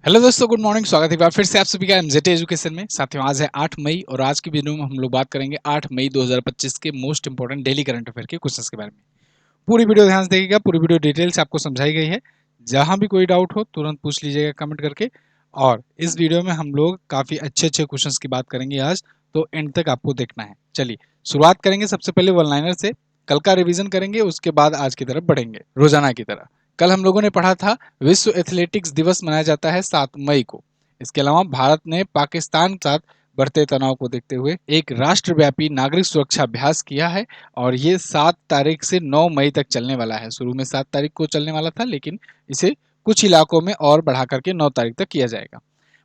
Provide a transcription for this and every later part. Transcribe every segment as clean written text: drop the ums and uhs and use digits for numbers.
Hello दोस्तों, good morning. स्वागत है एक बार फिर से आप सभी का एमजेटी एजुकेशन में। साथियों, आज है 8 मई और आज की वीडियो में हम लोग बात करेंगे 8 मई 2025 के most important daily current affair के क्वेश्चंस के बारे में। पूरी वीडियो ध्यान से देखिएगा, पूरी वीडियो डिटेल से आपको समझाई गई है। जहां भी कोई डाउट हो तुरंत पूछ लीजिएगा कमेंट करके। और इस वीडियो में हम लोग काफी अच्छे अच्छे क्वेश्चंस की बात करेंगे आज, तो एंड तक आपको देखना है। चलिए शुरुआत करेंगे सबसे पहले वन लाइनर से। कल का रिवीजन करेंगे, उसके बाद आज की तरफ बढ़ेंगे रोजाना की तरह। कल हम लोगों ने पढ़ा था विश्व एथलेटिक्स दिवस मनाया जाता है 7 मई को। इसके अलावा भारत ने पाकिस्तान के साथ बढ़ते तनाव को देखते हुए एक राष्ट्रव्यापी नागरिक सुरक्षा अभ्यास किया है। और ये 7 तारीख से 9 मई तक चलने वाला है। शुरू में 7 तारीख को चलने वाला था, लेकिन इसे कुछ इलाकों में और बढ़ा करके 9 तारीख तक किया जाएगा।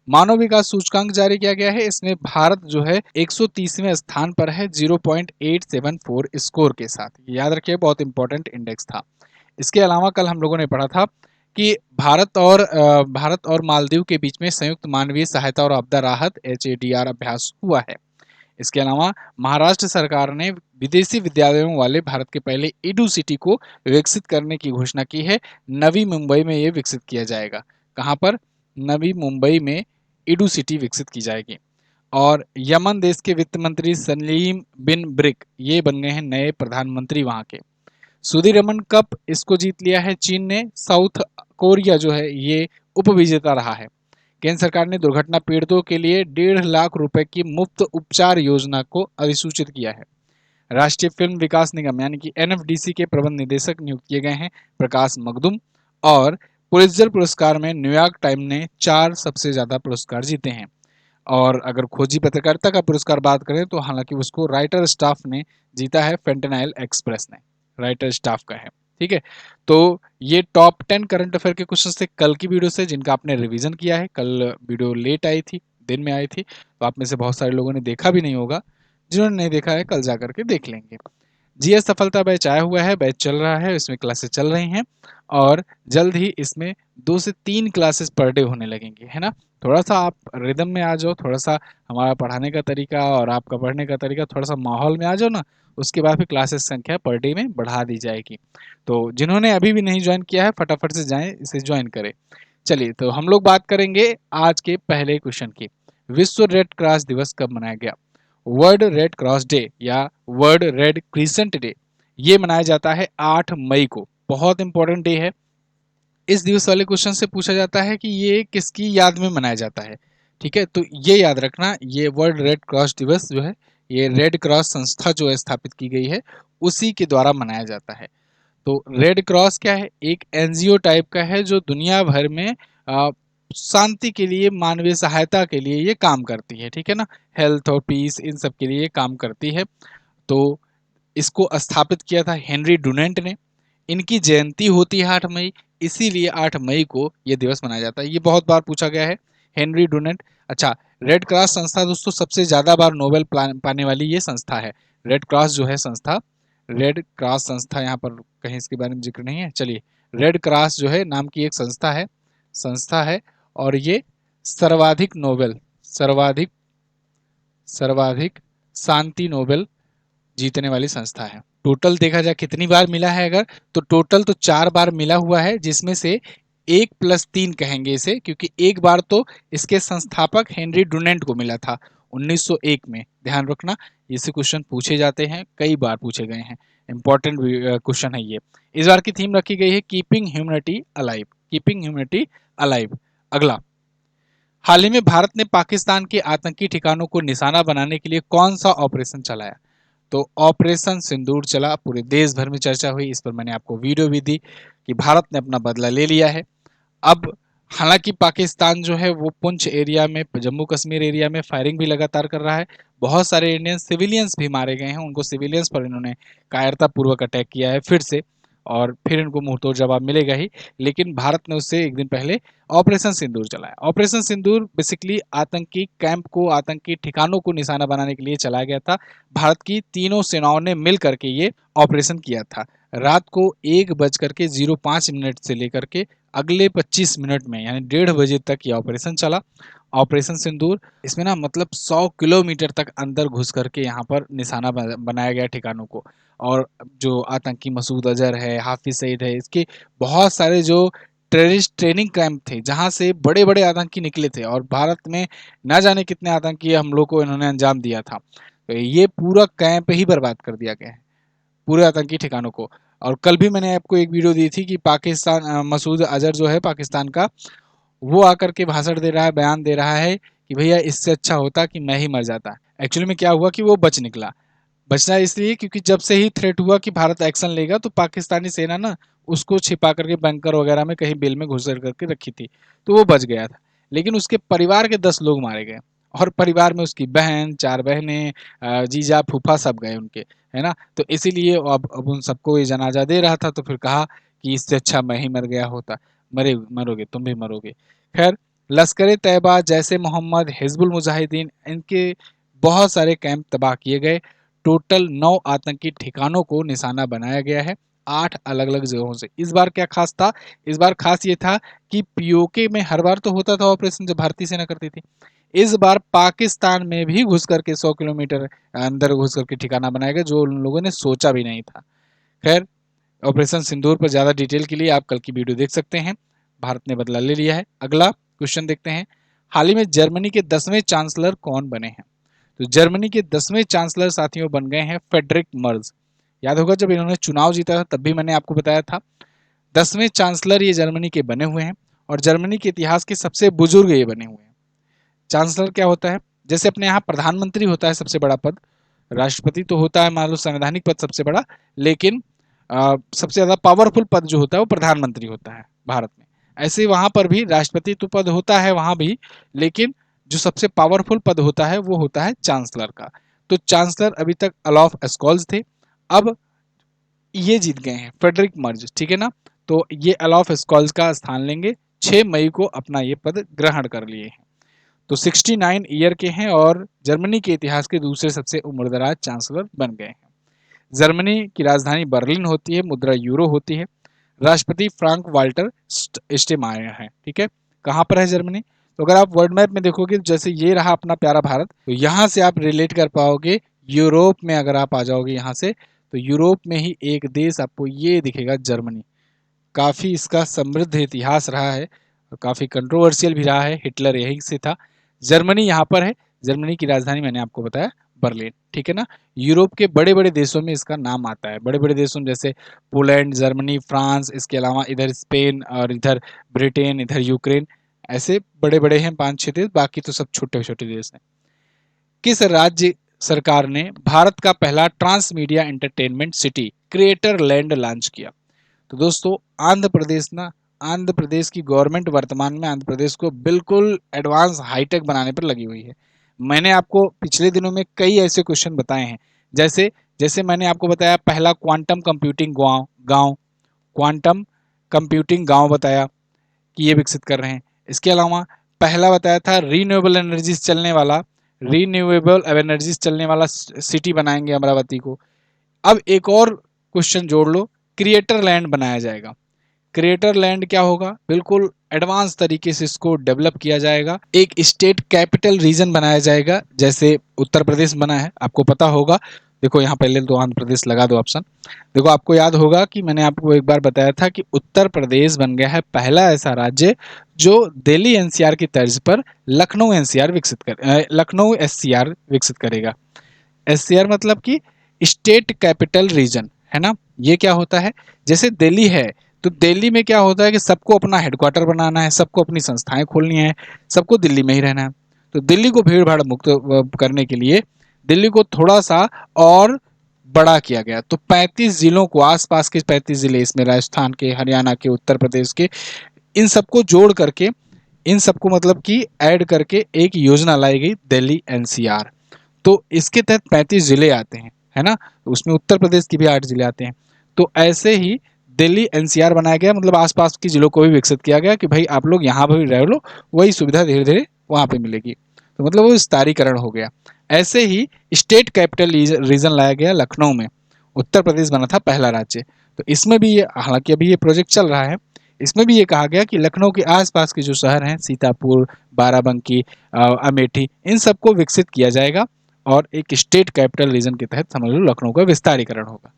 मानव विकास सूचकांक जारी किया गया है। इसमें भारत जो है 130वें स्थान पर है 0.874 स्कोर के साथ। याद रखिए, बहुत इंपॉर्टेंट इंडेक्स था। इसके अलावा कल हम लोगों ने पढ़ा था कि भारत और मालदीव के बीच में संयुक्त मानवीय सहायता और आपदा राहत HADR अभ्यास हुआ है। इसके अलावा महाराष्ट्र सरकार ने विदेशी विद्यालयों वाले भारत के पहले ईडू सिटी को विकसित करने की घोषणा की है। नवी मुंबई में ये विकसित किया जाएगा। कहां पर? नवी मुंबई में ईडू सिटी विकसित की जाएगी। और यमन देश के वित्त मंत्री सलीम बिन ब्रिक ये बन गए हैं नए प्रधानमंत्री वहां के। सुदीरमन कप इसको जीत लिया है चीन ने। साउथ कोरिया जो है ये उप विजेता रहा है। केंद्र सरकार ने दुर्घटना पीड़ितों के लिए 1.5 लाख रुपए की मुफ्त उपचार योजना को अधिसूचित किया है। राष्ट्रीय फिल्म विकास निगम यानी कि NFDC के प्रबंध निदेशक नियुक्त किए गए हैं प्रकाश मखदुम। और पुलित्जर पुरस्कार में न्यूयॉर्क टाइम ने 4 सबसे ज्यादा पुरस्कार जीते हैं। और अगर खोजी पत्रकारिता का पुरस्कार बात करें तो हालांकि उसको राइटर स्टाफ ने जीता है, फेंटेनाइल एक्सप्रेस ने राइटर स्टाफ का है। ठीक है, तो ये टॉप 10 करंट अफेयर के क्वेश्चन थे कल की वीडियो से, जिनका आपने रिवीजन किया है। कल वीडियो लेट आई थी, दिन में आई थी, तो आप में से बहुत सारे लोगों ने देखा भी नहीं होगा। जिन्होंने नहीं देखा है कल जा करके देख लेंगे। जीएस सफलता बैच आया हुआ है, बैच चल रहा है, इसमें क्लासेस चल रही हैं। और जल्द ही इसमें 2 से 3 क्लासेस पर डे होने लगेंगे, है ना। थोड़ा सा आप रिदम में आ जाओ, थोड़ा सा हमारा पढ़ाने का तरीका और आपका पढ़ने का तरीका थोड़ा सा माहौल में आ जाओ ना, उसके बाद फिर क्लासेस संख्या पर डे में बढ़ा दी जाएगी। तो जिन्होंने अभी भी नहीं ज्वाइन किया है फटाफट से जाएं, इसे ज्वाइन करें। चलिए, तो हम लोग बात करेंगे आज के पहले क्वेश्चन की। विश्व रेड क्रॉस दिवस कब मनाया गया? वर्ल्ड रेड क्रॉस डे या वर्ल्ड रेड क्रिसेंट डे ये मनाया जाता है 8 मई को। बहुत इंपॉर्टेंट डे है। इस दिवस वाले क्वेश्चन से पूछा जाता है कि ये किसकी याद में मनाया जाता है। ठीक है, तो ये याद रखना, ये वर्ल्ड रेड क्रॉस दिवस जो है ये रेड क्रॉस संस्था जो है स्थापित की गई है उसी के द्वारा मनाया जाता है। तो रेड क्रॉस क्या है? एक एनजीओ टाइप का है जो दुनिया भर में शांति के लिए, मानवीय सहायता के लिए ये काम करती है। ठीक है ना, हेल्थ और पीस इन सब के लिए ये काम करती है। तो इसको स्थापित किया था हेनरी डुनेंट ने। इनकी जयंती होती है 8 मई, इसीलिए 8 मई को यह दिवस मनाया जाता है। ये बहुत बार पूछा गया है, हेनरी डुनेंट। अच्छा, रेड क्रॉस संस्था दोस्तों सबसे ज्यादा बार नोबेल पाने वाली ये संस्था है। रेड क्रॉस जो है संस्था, रेड क्रॉस संस्था, यहाँ पर कहीं इसके बारे में जिक्र नहीं है। चलिए, रेड क्रॉस जो है नाम की एक संस्था है। और ये सर्वाधिक नोबेल सर्वाधिक सर्वाधिक शांति नोबेल जीतने वाली संस्था है। टोटल देखा जाए कितनी बार मिला है अगर, तो टोटल तो 4 बार मिला हुआ है, जिसमें से 1+3 कहेंगे इसे, क्योंकि एक बार तो इसके संस्थापक हेनरी डुनेंट को मिला था 1901 में। ध्यान रखना, इसे क्वेश्चन पूछे जाते हैं, कई बार पूछे गए हैं। इंपॉर्टेंट क्वेश्चन है ये। इस बार की थीम रखी गई है keeping humanity alive. Keeping humanity alive. अगला, हाल ही में भारत ने पाकिस्तान के आतंकी ठिकानों को निशाना बनाने के लिए कौन सा ऑपरेशन चलाया? तो ऑपरेशन सिंदूर चला। पूरे देश भर में चर्चा हुई, इस पर मैंने आपको वीडियो भी दी कि भारत ने अपना बदला ले लिया है। अब हालांकि पाकिस्तान जो है वो पुंछ एरिया में, जम्मू कश्मीर एरिया में फायरिंग भी लगातार कर रहा है। बहुत सारे इंडियन सिविलियंस भी मारे गए हैं, उनको सिविलियंस पर इन्होंने कायरता पूर्वक अटैक किया है फिर से। और फिर इनको मुंहतोड़ जवाब मिलेगा ही। लेकिन भारत ने उससे एक दिन पहले ऑपरेशन सिंदूर चलाया। ऑपरेशन सिंदूर बेसिकली आतंकी कैंप को, आतंकी ठिकानों को निशाना बनाने के लिए चलाया गया था। भारत की तीनों सेनाओं ने मिल करके ये ऑपरेशन किया था। रात को 1:05 से लेकर के अगले 25 मिनट में यानी 1:30 बजे तक ये ऑपरेशन चला, ऑपरेशन सिंदूर। इसमें ना मतलब 100 किलोमीटर तक अंदर घुस करके यहाँ पर निशाना बनाया गया ठिकानों को। और जो आतंकी मसूद अजहर है, हाफिज सईद है, इसके बहुत सारे जो टेररिस्ट ट्रेनिंग कैंप थे जहां से बड़े बड़े आतंकी निकले थे और भारत में ना जाने कितने आतंकी हमलों को इन्होंने अंजाम दिया था। तो ये पूरा कैंप ही बर्बाद कर दिया गया है, पूरे आतंकी ठिकानों को। और कल भी मैंने आपको एक वीडियो दी थी कि पाकिस्तान मसूद अजहर जो है पाकिस्तान का, वो आकर के भाषण दे रहा है, बयान दे रहा है कि भैया इससे अच्छा होता कि मैं ही मर जाता। एक्चुअली में क्या हुआ कि वो बच निकला। बचना इसलिए क्योंकि जब से ही थ्रेट हुआ कि भारत एक्शन लेगा तो पाकिस्तानी सेना ना उसको छिपा करके बैंकर वगैरह में कहीं बेल में घुसेड़ करके रखी थी, तो वो बच गया था। लेकिन उसके परिवार के 10 लोग मारे गए और परिवार में उसकी बहन, 4 बहनें, जीजा, फूफा सब गए उनके, है ना। तो इसीलिए अब उन सबको ये जनाजा दे रहा था, तो फिर कहा कि इससे अच्छा मैं ही मर गया होता। मरोगे, तुम भी मरोगे। खैर, लश्कर तैयबा, जैसे मोहम्मद, हिजबुल मुजाहिदीन, इनके बहुत सारे कैंप तबाह किए गए। टोटल 9 आतंकी ठिकानों को निशाना बनाया गया है 8 अलग अलग जगहों से। इस बार क्या खास था? इस बार खास ये था कि पीओके में हर बार तो होता था ऑपरेशन जब भारतीय सेना करती थी, इस बार पाकिस्तान में भी घुस करके 100 किलोमीटर अंदर घुस करके ठिकाना बनाया गया, जो उन लोगों ने सोचा भी नहीं था। खैर, ऑपरेशन सिंदूर पर ज्यादा डिटेल के लिए आप कल की वीडियो देख सकते हैं। भारत ने बदला ले लिया है। अगला क्वेश्चन देखते हैं, हाल ही में जर्मनी के 10वें चांसलर कौन बने हैं? तो जर्मनी के 10वें चांसलर साथियों बन गए हैं फ्रेडरिक मर्ज। याद होगा जब इन्होंने चुनाव जीता था तब भी मैंने आपको बताया था। 10वें चांसलर ये जर्मनी के बने हुए हैं और जर्मनी के इतिहास के सबसे बुजुर्ग ये बने हुए हैं। चांसलर क्या होता है? जैसे अपने यहाँ प्रधानमंत्री होता है सबसे बड़ा पद, राष्ट्रपति तो होता है मान लो संवैधानिक पद सबसे बड़ा, लेकिन सबसे ज्यादा पावरफुल पद जो होता है वो प्रधानमंत्री होता है भारत में। ऐसे ही वहां पर भी राष्ट्रपति तो पद होता है वहां भी, लेकिन जो सबसे पावरफुल पद होता है वो होता है चांसलर का। तो चांसलर अभी तक अलाफ एस्कॉल्स थे, अब ये जीत गए हैं फ्रेडरिक मर्ज, ठीक है ना। तो ये अलाफ एस्कॉल्स का स्थान लेंगे, 6 मई को अपना ये पद ग्रहण कर लिए हैं। तो 69 ईयर के हैं और जर्मनी के इतिहास के दूसरे सबसे उम्रदराज चांसलर बन गए हैं। जर्मनी की राजधानी बर्लिन होती है, मुद्रा यूरो होती है। राष्ट्रपति फ्रांक वाल्टर स्टेमायर है, ठीक है। कहाँ पर है जर्मनी? तो अगर आप वर्ल्ड मैप में देखोगे, जैसे ये रहा अपना प्यारा भारत, तो यहाँ से आप रिलेट कर पाओगे यूरोप में। अगर आप आ जाओगे यहाँ से तो यूरोप में ही एक देश आपको ये दिखेगा, जर्मनी। काफी इसका समृद्ध इतिहास रहा है और काफी कंट्रोवर्शियल भी रहा है, हिटलर यहीं से था। जर्मनी यहाँ पर है, जर्मनी की राजधानी मैंने आपको बताया बर्लिन, ठीक है ना। यूरोप के बड़े बड़े देशों में इसका नाम आता है, बड़े बड़े देशों में जैसे पोलैंड, जर्मनी, फ्रांस, इसके अलावा इधर स्पेन और इधर ब्रिटेन, इधर यूक्रेन, ऐसे बड़े बड़े हैं 5-6 देश, बाकी तो सब छोटे छोटे देश हैं। किस राज्य सरकार ने भारत का पहला trans media entertainment city creator land launch किया? तो दोस्तों आंध्र प्रदेश ना, आंध्र प्रदेश की गवर्नमेंट वर्तमान में आंध्र प्रदेश को बिल्कुल एडवांस हाईटेक बनाने पर लगी हुई है। मैंने आपको पिछले दिनों में कई ऐसे क्वेश्चन बताए हैं, जैसे जैसे मैंने आपको बताया पहला क्वांटम कंप्यूटिंग गांव गांव क्वांटम कंप्यूटिंग गांव बताया कि ये विकसित कर रहे हैं। इसके अलावा पहला बताया था रीन्यूएबल एनर्जीज चलने वाला सिटी बनाएंगे अमरावती को। अब एक और क्वेश्चन जोड़ लो, क्रिएटर लैंड बनाया जाएगा। क्रिएटर लैंड क्या होगा? बिल्कुल एडवांस तरीके से इसको डेवलप किया जाएगा, एक स्टेट कैपिटल रीजन बनाया जाएगा, जैसे उत्तर प्रदेश बना है, आपको पता होगा। देखो यहाँ पहले तो आंध्र प्रदेश लगा दो ऑप्शन। देखो आपको याद होगा कि मैंने आपको एक बार बताया था कि उत्तर प्रदेश बन गया है पहला ऐसा राज्य जो दिल्ली एनसीआर की तर्ज पर लखनऊ एससीआर विकसित करेगा। एससीआर मतलब कि स्टेट कैपिटल रीजन, है ना। ये क्या होता है? जैसे दिल्ली है तो दिल्ली में क्या होता है कि सबको अपना हेडक्वार्टर बनाना है, सबको अपनी संस्थाएं खोलनी है, सबको दिल्ली में ही रहना है। तो दिल्ली को भीड़ भाड़ मुक्त करने के लिए दिल्ली को थोड़ा सा और बड़ा किया गया। तो 35 जिलों को, आसपास के 35 जिले, इसमें राजस्थान के, हरियाणा के, उत्तर प्रदेश के, इन सबको जोड़ करके, इन सबको मतलब कि ऐड करके एक योजना लाई गई, दिल्ली एनसीआर। तो इसके तहत 35 जिले आते हैं, है ना। उसमें उत्तर प्रदेश के भी 8 जिले आते हैं। तो ऐसे ही दिल्ली एनसीआर बनाया गया, मतलब आसपास के जिलों को भी विकसित किया गया कि भाई आप लोग यहाँ पर भी रह लो, वही सुविधा धीरे धीरे वहां पे मिलेगी। तो मतलब वो विस्तारीकरण हो गया। ऐसे ही स्टेट कैपिटल रीजन लाया गया लखनऊ में, उत्तर प्रदेश बना था पहला राज्य। तो इसमें भी ये, हालांकि अभी ये प्रोजेक्ट चल रहा है, इसमें भी ये कहा गया कि लखनऊ के आसपास के जो शहर हैं, सीतापुर, बाराबंकी, अमेठी, इन सबको विकसित किया जाएगा और एक स्टेट कैपिटल रीजन के तहत समझ लो लखनऊ का विस्तारीकरण होगा।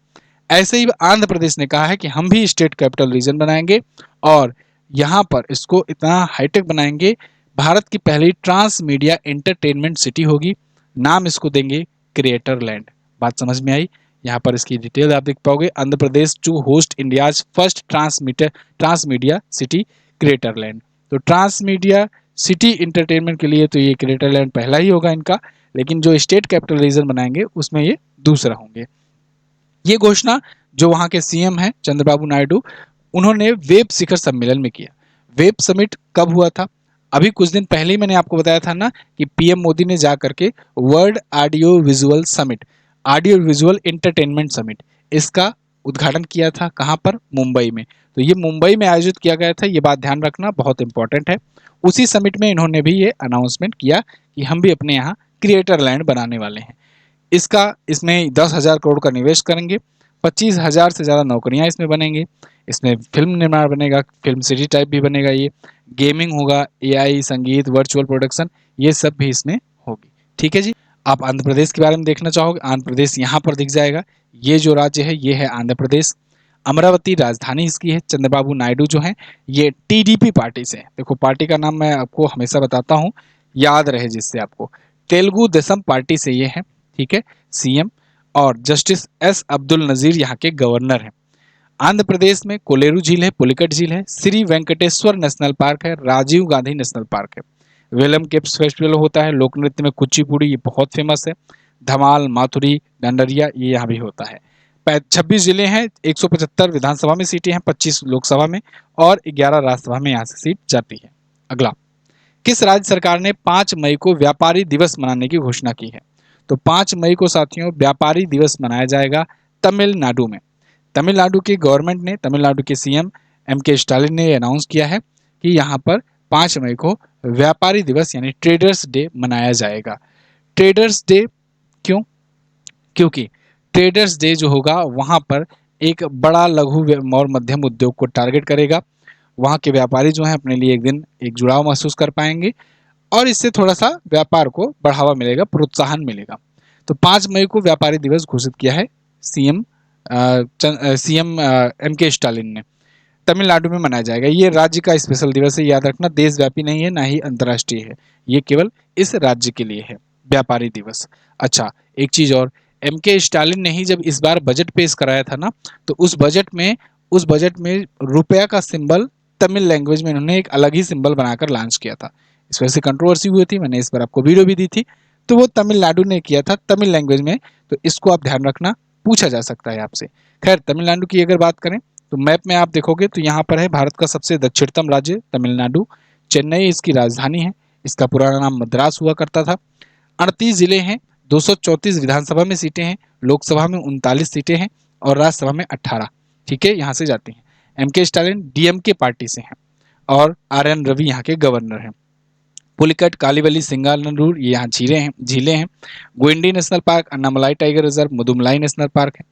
ऐसे ही आंध्र प्रदेश ने कहा है कि हम भी स्टेट कैपिटल रीजन बनाएंगे और यहाँ पर इसको इतना हाईटेक बनाएंगे, भारत की पहली ट्रांस मीडिया एंटरटेनमेंट सिटी होगी। नाम इसको देंगे क्रिएटर लैंड। बात समझ में आई? यहाँ पर इसकी डिटेल आप देख पाओगे। Andhra Pradesh to host India's first transmedia city creator land. तो ट्रांस मीडिया सिटी इंटरटेनमेंट के लिए तो ये क्रिएटर लैंड पहला ही होगा इनका, लेकिन जो स्टेट कैपिटल रीजन बनाएंगे उसमें ये दूसरा होंगे। ये घोषणा जो वहां के सीएम हैं चंद्रबाबू नायडू, उन्होंने वेब शिखर सम्मेलन में किया। वेब समिट कब हुआ था? अभी कुछ दिन पहले ही मैंने आपको बताया था ना कि पीएम मोदी ने जा करके world audio visual summit, audio visual entertainment summit, इसका उद्घाटन किया था। कहां पर? मुंबई में। तो ये मुंबई में आयोजित किया गया था, ये बात ध्यान रखना, बहुत इंपॉर्टेंट है। उसी समिट में इन्होंने भी ये अनाउंसमेंट किया कि हम भी अपने यहाँ क्रिएटर लैंड बनाने वाले हैं। इसमें 10,000 करोड़ का निवेश करेंगे, 25,000 से ज़्यादा नौकरियां इसमें बनेंगी। इसमें फिल्म निर्माण बनेगा, फिल्म सिटी टाइप भी बनेगा, ये गेमिंग होगा, एआई, संगीत, वर्चुअल प्रोडक्शन, ये सब भी इसमें होगी। ठीक है जी। आप आंध्र प्रदेश के बारे में देखना चाहोगे, आंध्र प्रदेश यहाँ पर दिख जाएगा। ये जो राज्य है ये है आंध्र प्रदेश। अमरावती राजधानी इसकी है। चंद्रबाबू नायडू जो है ये टीडीपी पार्टी से, देखो पार्टी का नाम मैं आपको हमेशा बताता हूँ, याद रहे जिससे आपको, तेलुगु देशम पार्टी से ये है। ठीक है, सीएम। और जस्टिस एस अब्दुल नजीर यहाँ के गवर्नर हैं। आंध्र प्रदेश में कोलेरू झील है, पुलिकट झील है, श्री वेंकटेश्वर नेशनल पार्क है, राजीव गांधी नेशनल पार्क है। वेलम केप्स फेस्टिवल होता है, लोक नृत्य में कुचिपुड़ी, ये बहुत फेमस है। धमाल, माथुरी, डंडरिया, ये यहाँ भी होता है। 26 जिले हैं, 175 विधानसभा में सीटें हैं, 25 लोकसभा में और 11 राज्यसभा में यहाँ से सीट जाती है। अगला, किस राज्य सरकार ने 5 मई को व्यापारी दिवस मनाने की घोषणा की है? तो 5 मई को साथियों व्यापारी दिवस मनाया जाएगा तमिलनाडु में। तमिलनाडु की गवर्नमेंट ने, तमिलनाडु के सीएम एम.के. स्टालिन ने अनाउंस किया है कि यहाँ पर 5 मई को व्यापारी दिवस यानी ट्रेडर्स डे मनाया जाएगा। ट्रेडर्स डे क्यों? क्योंकि ट्रेडर्स डे जो होगा वहाँ पर एक बड़ा लघु और मध्यम उद्योग को टारगेट करेगा। वहाँ के व्यापारी जो हैं अपने लिए एक दिन एक जुड़ाव महसूस कर पाएंगे और इससे थोड़ा सा व्यापार को बढ़ावा मिलेगा, प्रोत्साहन मिलेगा। तो 5 मई को व्यापारी दिवस घोषित किया है सीएम एम.के. स्टालिन ने। तमिलनाडु में मनाया जाएगा। ये राज्य का स्पेशल दिवस है, याद रखना, देशव्यापी नहीं है, ना ही अंतर्राष्ट्रीय है, ये केवल इस राज्य के लिए है व्यापारी दिवस। अच्छा, एक चीज और, एम.के. स्टालिन ने ही जब इस बार बजट पेश कराया था ना, तो उस बजट में रुपया का सिंबल तमिल लैंग्वेज में इन्होंने एक अलग ही सिंबल बनाकर लॉन्च किया था। इस वजह से कंट्रोवर्सी हुई थी, मैंने इस पर आपको वीडियो भी दी थी। तो वो तमिलनाडु ने किया था तमिल लैंग्वेज में, तो इसको आप ध्यान रखना, पूछा जा सकता है आपसे। खैर, तमिलनाडु की अगर बात करें तो मैप में आप देखोगे तो यहाँ पर है भारत का सबसे दक्षिणतम राज्य तमिलनाडु। चेन्नई इसकी राजधानी है, इसका पुराना नाम मद्रास हुआ करता था। 38 जिले हैं, 234 विधानसभा में सीटें हैं, लोकसभा में 39 सीटें हैं और राज्यसभा में 18। ठीक है, यहाँ से जाती हैं। एम.के. स्टालिन डीएमके पार्टी से हैं और आर.एन. रवि यहाँ के गवर्नर हैं। पुलिकट, कालीवली, सिंगानूर, ये यहाँ झीलें हैं। Guindy national park, Annamalai tiger reserve, Mudumalai national park है।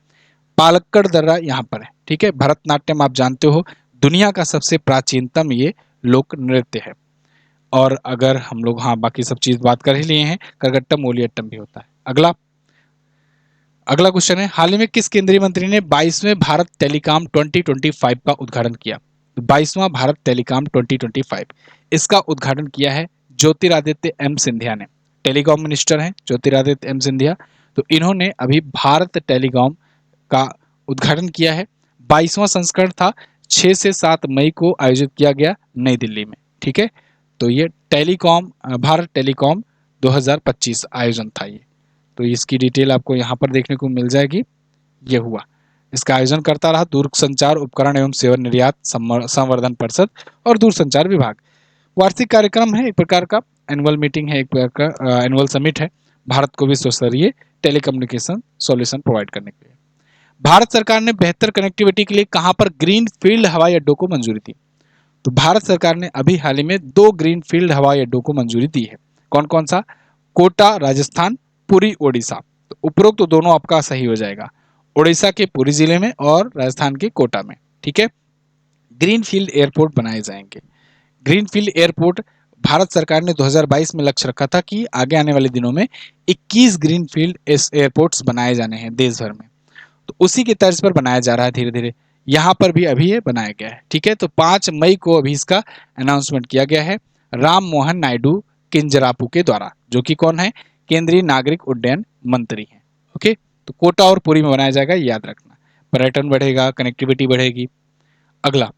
पालक्कड़ दर्रा यहाँ पर है। ठीक है, भरतनाट्यम आप जानते हो दुनिया का सबसे प्राचीनतम ये लोक नृत्य है। और अगर हम लोग हाँ बाकी सब चीज बात कर ही लिए हैं, करगट्टम मोलियट्टम भी होता है। अगला अगला क्वेश्चन है, हाल ही में किस केंद्रीय मंत्री ने 22वें भारत टेलीकॉम 2025 का उद्घाटन किया? 22वां भारत टेलीकॉम 2025, इसका उद्घाटन किया है ज्योतिरादित्य एम सिंधिया ने। टेलीकॉम मिनिस्टर हैं ज्योतिरादित्य एम सिंधिया, तो इन्होंने अभी भारत टेलीकॉम का उद्घाटन किया है। 22वां संस्करण था, 6 से 7 मई को आयोजित किया गया नई दिल्ली में। ठीक है, तो ये भारत टेलीकॉम 2025 आयोजन था ये। तो इसकी डिटेल आपको यहाँ पर देखने को मिल जाएगी। ये हुआ, इसका आयोजन करता रहा दूरसंचार उपकरण एवं सेवा निर्यात संवर्धन परिषद और दूरसंचार विभाग। वार्षिक कार्यक्रम है, एक प्रकार का एनुअल मीटिंग है, एक प्रकार का एनुअल समिट है, भारत को विश्व स्तरीय टेलीकम्युनिकेशन सॉल्यूशन प्रोवाइड करने के लिए। भारत सरकार ने बेहतर कनेक्टिविटी के लिए कहां पर ग्रीन फील्ड हवाई अड्डों को मंजूरी दी? तो भारत सरकार ने अभी हाल ही में 2 ग्रीन फील्ड हवाई अड्डों को मंजूरी दी है। कौन कौन सा? कोटा राजस्थान, पुरी ओडिशा। तो उपरोक्त तो दोनों आपका सही हो जाएगा, ओडिशा के पुरी जिले में और राजस्थान के कोटा में। ठीक है, ग्रीन फील्ड एयरपोर्ट बनाए जाएंगे। ग्रीन फील्ड एयरपोर्ट भारत सरकार ने 2022 में लक्ष्य रखा था कि आगे आने वाले दिनों में 21 ग्रीन फील्ड एयरपोर्ट्स बनाए जाने हैं देश भर में, तो उसी की तर्ज पर बनाया जा रहा है धीरे धीरे। यहाँ पर भी अभी ये बनाया गया है। ठीक है, तो 5 मई को अभी इसका अनाउंसमेंट किया गया है राम मोहन नायडू किंजरापू के द्वारा, जो कि कौन है, केंद्रीय नागरिक उड्डयन मंत्री हैं। ओके, तो कोटा और पुरी में बनाया जाएगा, याद रखना। पर्यटन बढ़ेगा, कनेक्टिविटी बढ़ेगी। अगला,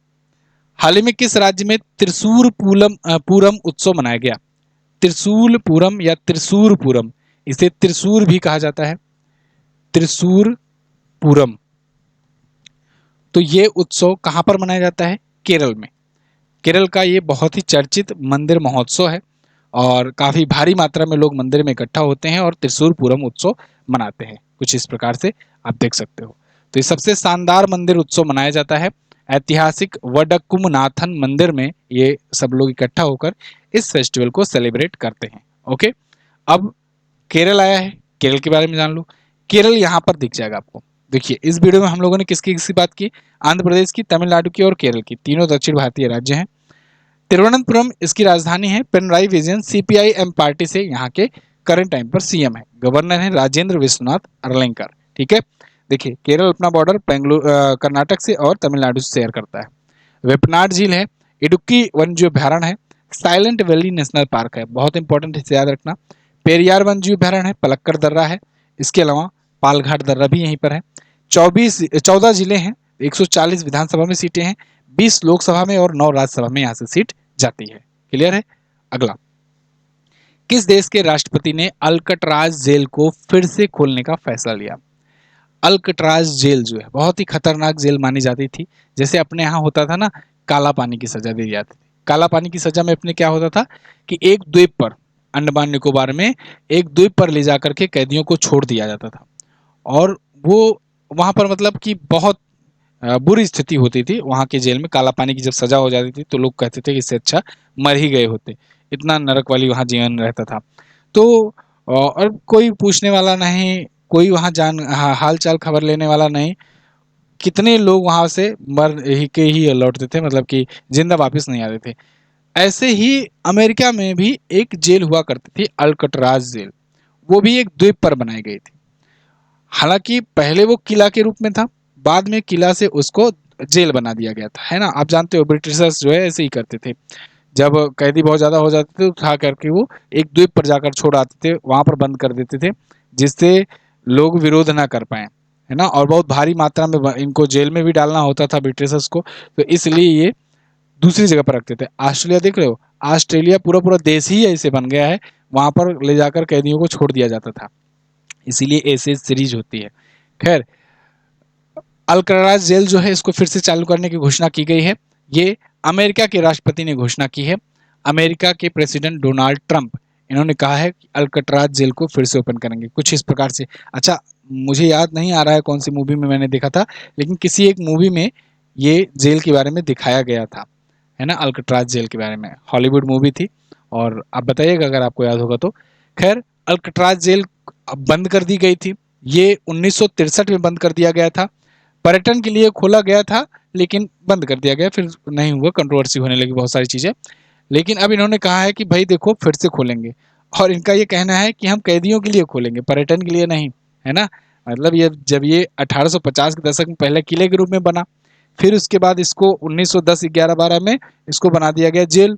हाल ही में किस राज्य में त्रिशूर पूरम उत्सव मनाया गया? त्रिशूल पूरम या त्रिशूर पूरम, इसे त्रिशूर भी कहा जाता है, त्रिशूर पूरम। तो ये उत्सव कहां पर मनाया जाता है? केरल में। केरल का ये बहुत ही चर्चित मंदिर महोत्सव है और काफी भारी मात्रा में लोग मंदिर में इकट्ठा होते हैं और त्रिशूर पूरम उत्सव मनाते हैं, कुछ इस प्रकार से आप देख सकते हो। तो ये सबसे शानदार मंदिर उत्सव मनाया जाता है ऐतिहासिक वडक्कुमनाथन मंदिर में, ये सब लोग इकट्ठा होकर इस फेस्टिवल को सेलिब्रेट करते हैं। ओके, अब केरल आया है, केरल के बारे में जान लो। केरल यहाँ पर दिख जाएगा आपको। देखिए, इस वीडियो में हम लोगों ने किसकी किसकी बात की? आंध्र प्रदेश की, तमिलनाडु की और केरल की, तीनों दक्षिण भारतीय राज्य हैं। तिरुवनंतपुरम इसकी राजधानी है। पिनराई विजयन सीपीआई-एम पार्टी से यहाँ के करंट टाइम पर सीएम है। गवर्नर है राजेंद्र विश्वनाथ अरलेंकर। ठीक है, देखिए केरल अपना बॉर्डर कर्नाटक से और तमिलनाडु से शेयर करता है। वेपनाड झील है, इडुक्की वन्यजीव अभ्यारण्य है, साइलेंट वैली नेशनल पार्क है, बहुत इंपॉर्टेंट है, इसे याद रखना। पेरियार वन्यजीव अभ्यारण्य है, पलक्कड़ दर्रा है, इसके अलावा पालघाट दर्रा भी यहीं पर है। 14 जिले हैं, 140 विधानसभा में सीटें हैं, 20 लोकसभा में और 9 राज्यसभा में यहाँ से सीट जाती है। क्लियर है? अगला, किस देश के राष्ट्रपति ने अल्कट्राज जेल को फिर से खोलने का फैसला लिया? अल्कट्राज जेल जो है बहुत ही खतरनाक जेल मानी जाती थी। जैसे अपने यहाँ होता था ना, काला पानी की सजा दी जाती थी। काला पानी की सजा में अपने क्या होता था कि एक द्वीप पर, अंडमान निकोबार में एक द्वीप पर ले जाकर के कैदियों को छोड़ दिया जाता था और वो वहां पर मतलब कि बहुत बुरी स्थिति होती थी वहां के जेल में। काला पानी की जब सजा हो जाती थी तो लोग कहते थे कि इससे अच्छा मर ही गए होते, इतना नरक वाली वहां जीवन रहता था। तो और कोई पूछने वाला नहीं, कोई वहां हाल चाल खबर लेने वाला नहीं, कितने लोग वहां से मर ही के ही लौटते थे, मतलब कि जिंदा वापस नहीं आते थे। ऐसे ही अमेरिका में भी एक जेल हुआ करती थी, अल्कट्राज जेल। वो भी एक द्वीप पर बनाई गई थी। हालांकि पहले वो किला के रूप में था, बाद में किला से उसको जेल बना दिया गया था, है ना। आप जानते हो ब्रिटिशर्स जो है ऐसे ही करते थे, जब कैदी बहुत ज्यादा हो जाते थे तो उठा करके वो एक द्वीप पर जाकर छोड़ आते थे, वहां पर बंद कर देते थे जिससे लोग विरोध ना कर पाए, है ना। और बहुत भारी मात्रा में इनको जेल में भी डालना होता था ब्रिटिशर्स को, तो इसलिए ये दूसरी जगह पर रखते थे। ऑस्ट्रेलिया देख रहे हो, ऑस्ट्रेलिया पूरा पूरा देश ही ऐसे बन गया है, वहां पर ले जाकर कैदियों को छोड़ दिया जाता था, इसीलिए ऐसे सीरीज होती है। खैर, अल्कट्राज जेल जो है इसको फिर से चालू करने की घोषणा की गई है। ये अमेरिका के राष्ट्रपति ने घोषणा की है, अमेरिका के प्रेसिडेंट डोनाल्ड ट्रंप, इन्होंने कहा है कि अल्कट्राज जेल को फिर से ओपन करेंगे, कुछ इस प्रकार से। अच्छा, मुझे याद नहीं आ रहा है कौन सी मूवी में मैंने देखा था, लेकिन किसी एक मूवी में ये जेल के बारे में दिखाया गया था, है ना, अल्कट्राज जेल के बारे में। हॉलीवुड मूवी थी, और आप बताइएगा अगर आपको याद होगा तो। खैर, अल्कट्राज जेल बंद कर दी गई थी, ये 1963 में बंद कर दिया गया था। पर्यटन के लिए खोला गया था लेकिन बंद कर दिया गया, फिर नहीं हुआ, कंट्रोवर्सी होने लगी बहुत सारी चीजें। लेकिन अब इन्होंने कहा है कि भाई देखो फिर से खोलेंगे, और इनका ये कहना है कि हम कैदियों के लिए खोलेंगे, पर्यटन के लिए नहीं, है ना। मतलब ये जब ये 1850 के दशक में पहले किले के रूप में बना, फिर उसके बाद इसको 1910 11 12 में इसको बना दिया गया जेल,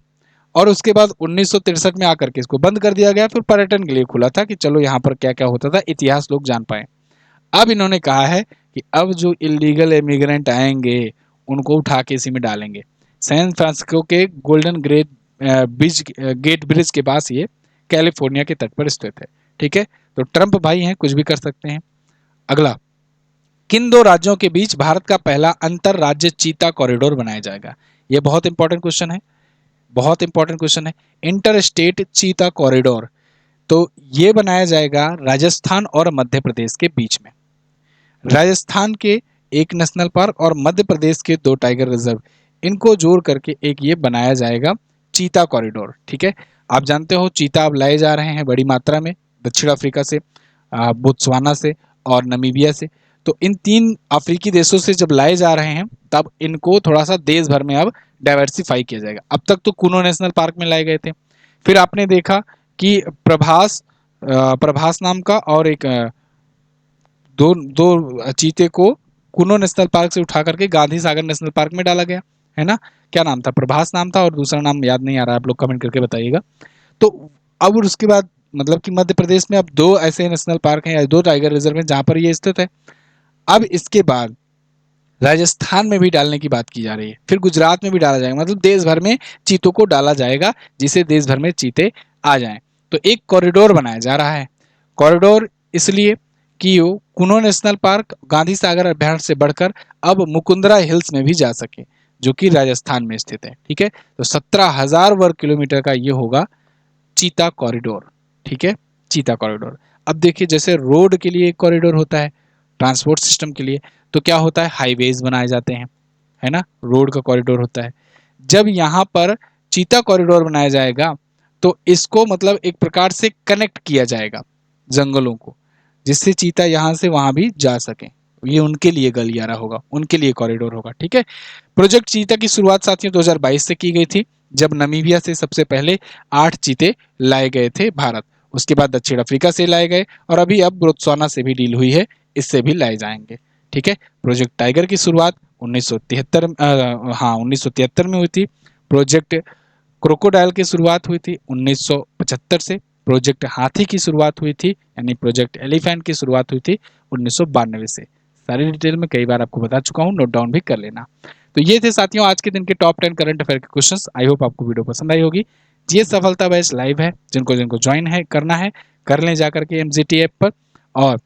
और उसके बाद 1963 में आकर के इसको बंद कर दिया गया, फिर पर्यटन के लिए खुला था कि चलो यहाँ पर क्या क्या होता था, इतिहास लोग जान पाए। अब इन्होंने कहा है कि अब जो इलीगल इमिग्रेंट आएंगे उनको उठा के इसी में डालेंगे। सैन फ्रांसिस्को के golden great bridge gate bridge के पास ये कैलिफोर्निया के तट पर स्थित है। ठीक है, तो ट्रंप भाई हैं, कुछ भी कर सकते हैं। अगला, किन दो राज्यों के बीच भारत का पहला अंतर राज्य चीता कॉरिडोर बनाया जाएगा? ये बहुत इंपॉर्टेंट क्वेश्चन है, बहुत इंपॉर्टेंट क्वेश्चन है। इंटर स्टेट चीता कॉरिडोर, तो ये बनाया जाएगा राजस्थान और मध्य प्रदेश के बीच में। राजस्थान के एक नेशनल पार्क और मध्य प्रदेश के 2 टाइगर रिजर्व, इनको जोड़ करके एक ये बनाया जाएगा चीता कॉरिडोर। ठीक है, आप जानते हो चीता अब लाए जा रहे हैं बड़ी मात्रा में दक्षिण अफ्रीका से, बोत्सवाना से और नमीबिया से। तो इन 3 अफ्रीकी देशों से जब लाए जा रहे हैं तब इनको थोड़ा सा देश भर में अब डाइवर्सिफाई किया जाएगा। अब तक तो कुनो नेशनल पार्क में लाए गए थे, फिर आपने देखा कि प्रभास नाम का और एक दो दो चीते को कुनो नेशनल पार्क से उठा करके गांधी सागर नेशनल पार्क में डाला गया, है ना। क्या नाम था, प्रभास नाम था, और दूसरा नाम याद नहीं आ रहा, आप लोग कमेंट करके बताइएगा। तो अब उसके बाद मतलब कि मध्य प्रदेश में अब 2 ऐसे नेशनल पार्क हैं या 2 टाइगर रिजर्व हैं जहां पर ये स्थित है। अब इसके बाद राजस्थान में भी डालने की बात की जा रही है, फिर गुजरात में भी डाला जाएगा, मतलब देश भर में चीतों को डाला जाएगा, जिससे देश भर में चीते आ जाएं। तो एक कॉरिडोर बनाया जा रहा है। कॉरिडोर इसलिए कि वो कुनो नेशनल पार्क, गांधी सागर अभ्यारण्य से बढ़कर अब मुकुंदरा हिल्स में भी जा सके, जो कि राजस्थान में स्थित है। ठीक है, तो 17,000 वर्ग किलोमीटर का ये होगा चीता कॉरिडोर। ठीक है, चीता कॉरिडोर। अब देखिए, जैसे रोड के लिए एक कॉरिडोर होता है ट्रांसपोर्ट सिस्टम के लिए, तो क्या होता है, हाईवेज बनाए जाते हैं, है ना, रोड का कॉरिडोर होता है। जब यहाँ पर चीता कॉरिडोर बनाया जाएगा तो इसको मतलब एक प्रकार से कनेक्ट किया जाएगा जंगलों को, जिससे चीता यहाँ से वहां भी जा सके। ये उनके लिए गलियारा होगा, उनके लिए कॉरिडोर होगा। ठीक है, प्रोजेक्ट चीता की शुरुआत साथियों 2022 से की गई थी, जब नमीबिया से सबसे पहले 8 चीते लाए गए थे भारत। उसके बाद दक्षिण अफ्रीका से लाए गए, और अभी अब बोत्सवाना से भी डील हुई है, इससे भी लाए जाएंगे। ठीक है, प्रोजेक्ट टाइगर की शुरुआत 1973 में हुई थी। प्रोजेक्ट क्रोकोडाइल की शुरुआत हुई थी 1975 से। प्रोजेक्ट हाथी की शुरुआत हुई थी, यानी प्रोजेक्ट एलिफेंट की शुरुआत हुई थी 1992 से। सारी डिटेल में कई बार आपको बता चुका हूँ, नोट डाउन भी कर लेना। तो ये थे साथियों आज के दिन के टॉप 10 करंट अफेयर के क्वेश्चंस। आई होप आपको वीडियो पसंद आई होगी। ये सफलता बैच लाइव है, जिनको जिनको ज्वाइन है करना है कर लें जाकर के एमजीटी ऐप पर। और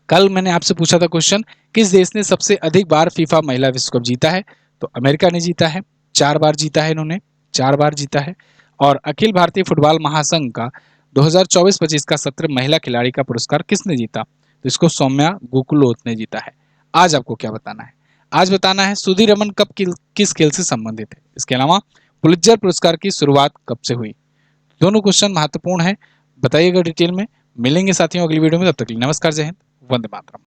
कल मैंने आपसे पूछा था क्वेश्चन, किस देश ने सबसे अधिक बार फीफा महिला विश्व कप जीता है, तो अमेरिका ने जीता है, 4 बार जीता है इन्होंने, 4 बार जीता है। और अखिल भारतीय फुटबॉल महासंघ का 2024-25 का सत्र महिला खिलाड़ी का पुरस्कार किसने जीता, तो इसको सौम्या गोकुलोत ने जीता है। आज आपको क्या बताना है, आज बताना है सुधीर रमन कप किस खेल से संबंधित है। इसके अलावा पुलित्जर पुरस्कार की शुरुआत कब से हुई। दोनों क्वेश्चन महत्वपूर्ण है, बताइएगा डिटेल में। मिलेंगे साथियों अगली वीडियो में, तब तक के लिए नमस्कार, जय हिंद, वंदे मातरम।